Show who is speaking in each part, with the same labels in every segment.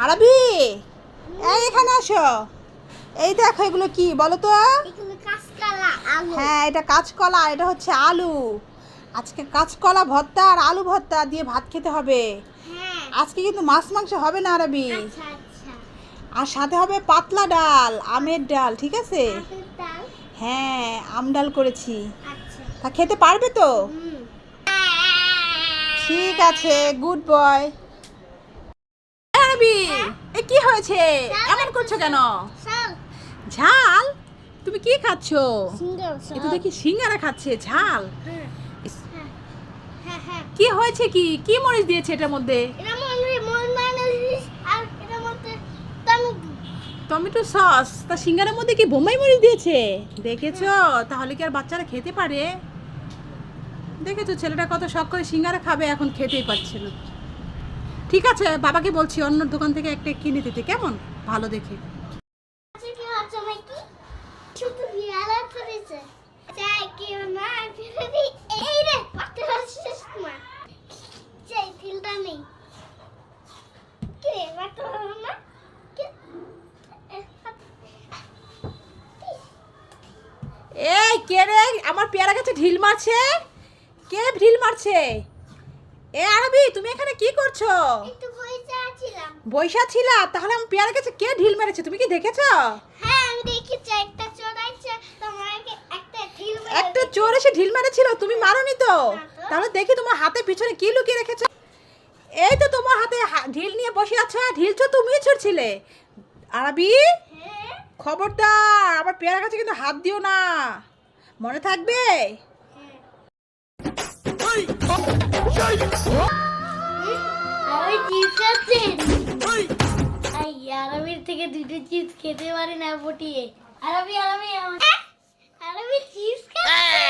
Speaker 1: আরবি, এই এখানে আসো। এই দেখো এগুলো কি বলো তো?
Speaker 2: এগুলো কাঁচকলা, আলু।
Speaker 1: হ্যাঁ, এটা কাঁচকলা, এটা হচ্ছে আলু। আজকে কাঁচকলা ভর্তা আর আলু ভর্তা দিয়ে ভাত খেতে হবে।
Speaker 2: হ্যাঁ।
Speaker 1: আজকে কিন্তু মাছ মাংস হবে না আরবি।
Speaker 2: আচ্ছা আচ্ছা।
Speaker 1: আর সাথে হবে পাতলা ডাল, আমের ডাল, ঠিক আছে?
Speaker 2: আমের ডাল।
Speaker 1: হ্যাঁ, আম ডাল করেছি।
Speaker 2: আচ্ছা।
Speaker 1: তা খেতে পারবে তো?
Speaker 2: হুম।
Speaker 1: ঠিক আছে, গুড বয়। আরবি, এ কি হয়েছে? এমন করছো কেন?
Speaker 2: চল।
Speaker 1: ঝাল? তুমি কি খাচ্ছো?
Speaker 2: সিঙ্গারা।
Speaker 1: এ তো দেখি সিঙ্গারা খাচ্ছে, ঝাল।
Speaker 2: হ্যাঁ
Speaker 1: ইস,
Speaker 2: হ্যাঁ হ্যাঁ।
Speaker 1: কি হয়েছে কি? কি মরিচ দিয়েছে এটার মধ্যে?
Speaker 2: এটা মন আর এটার মধ্যে টমেটো।
Speaker 1: Tomato sauce. তা সিঙ্গারার মধ্যে কি বোম্বাই মরিচ দিয়েছে? দেখেছো? তাহলে কি আর বাচ্চারা খেতে পারে? দেখেছো ছেলেটা কত শখ করে সিঙ্গারা খাবে, এখন খেতেই পারছে না। ঠিক আছে, বাবাকে বলছি অন্য দোকান থেকে একটা কিনে দিতে, কেমন? ভালো দেখে।
Speaker 2: আচ্ছা কি হচ্ছে নাকি? শুধু বিয়ালা করেছে। চাই কি না ফিরে এই রে পাতে আসছিস না। চাই ফিলটা নেই। কি রে পাতে না? কি?
Speaker 1: এই কে রে আমার পেয়ারা গাছে ঢিল মারছে? কে ঢিল মারছে? এ আরবি, তুমি এখানে কি করছো?
Speaker 2: একটু বইতে আছিলাম।
Speaker 1: বৈশা ছিলা? তাহলে আমার পেয়ারা গাছে কে ঢিল মেরেছে, তুমি কি দেখেছো?
Speaker 2: হ্যাঁ আমি দেখেছি একটা চোরাইছে তোমাকে একটা ঢিল মেরে
Speaker 1: একটা চোর এসে ঢিল মেরেছিল, তুমি মারোনি তো?
Speaker 2: না তো।
Speaker 1: তাহলে দেখি তোমার হাতে পিছনে কি লুকিয়ে রেখেছো। এই তো তোমার হাতে ঢিল নিয়ে বসে আছো, ঢিল তো তুমিই ছুড়ছিলে। আরবি,
Speaker 2: হ্যাঁ
Speaker 1: খবরদার আমার পেয়ারা গাছে কিন্তু হাত দিও না, মনে থাকবে?
Speaker 2: আমি চিপস খাচ্ছি। আরবির থেকে দুটো চিপস খেতে পারি না পটিয়ে। আরবি আরবি চিপস খাচ্ছে।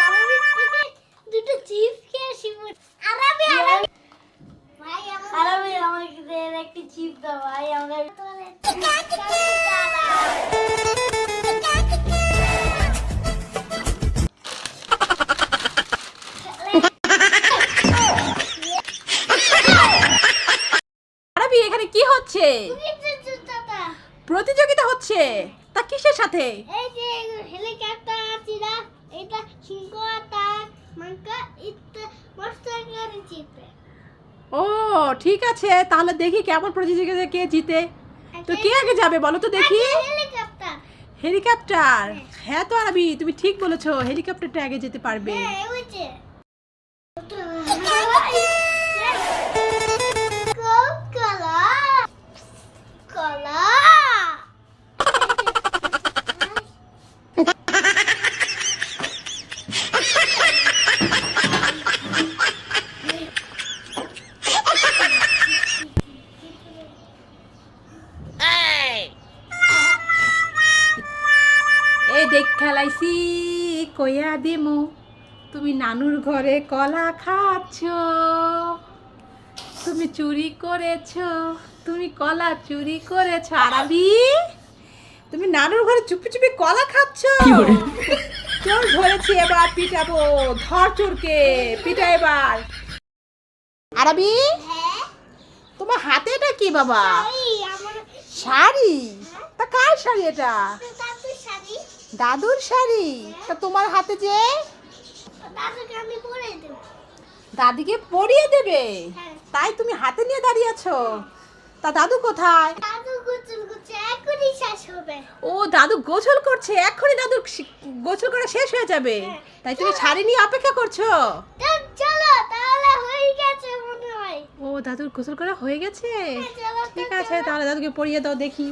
Speaker 2: আরবির থেকে দুটো চিপস খেয়ে আসি। আরবি ভাই আরবি আমাকে দে একটা চিপস দাও ভাই আমরা
Speaker 1: আরবি, এখানে কি হচ্ছে? প্রতিযোগিতা হচ্ছে? তা কিসের সাথে?
Speaker 2: এই যে হেলিকপ্টার আছে না, এটা সিংহটা মাংকা ইতে মস্ত করে চিপে।
Speaker 1: ও ঠিক আছে, তাহলে দেখি কেমন প্রতিযোগিতা কে জিতে। তো কে আগে যাবে বলো তো দেখি?
Speaker 2: হেলিকপ্টার।
Speaker 1: হেলিকপ্টার? হ্যাঁ তো আরবি, তুমি ঠিক বলেছো, হেলিকপ্টারটা আগে যেতে পারবে।
Speaker 2: হ্যাঁ ওই যে কলা কলা
Speaker 1: এই দেখ খেলাইছি কইয়া দিমু, তুমি নানুর ঘরে কলা খাচ্ছ, তুমি চুরি করেছো, তুমি কলা চুরি করেছো। আরবি, তুমি নানুর ঘরে চুপি চুপি কলা খাচ্ছ? চোর ধরেছি, এবার পিটাবো। ধর চোরকে, পিটা এবার। আরবি,
Speaker 2: হ্যাঁ
Speaker 1: তোমার হাতে এটা কি বাবা?
Speaker 2: এই আমার
Speaker 1: শাড়ি? তা কার শাড়ি এটা?
Speaker 2: দাদু শাড়ি।
Speaker 1: দাদুর শাড়ি? তা তোমার হাতে যে?
Speaker 2: দাদুকে আমি পরে দেব।
Speaker 1: দাদিকে পরিয়ে দেবে?
Speaker 2: হ্যাঁ।
Speaker 1: তাই তুমি হাতে নিয়ে দাঁড়িয়ে আছো? তা দাদু কোথায়?
Speaker 2: দাদু গোসল করছে এখনই শেষ হবে।
Speaker 1: ও দাদু গোসল করছে, এক্ষুনি দাদুর গোসল করা শেষ হয়ে যাবে।
Speaker 2: হ্যাঁ।
Speaker 1: তাই তুমি শাড়ি নিয়ে অপেক্ষা করছো?
Speaker 2: চলো তাহলে হয়ে গেছে মনে হয়।
Speaker 1: ও দাদুর গোসল করা হয়ে গেছে?
Speaker 2: চলো তো,
Speaker 1: ঠিক আছে,
Speaker 2: চলো।
Speaker 1: তাহলে দাদুকে পরিয়ে দাও দেখি।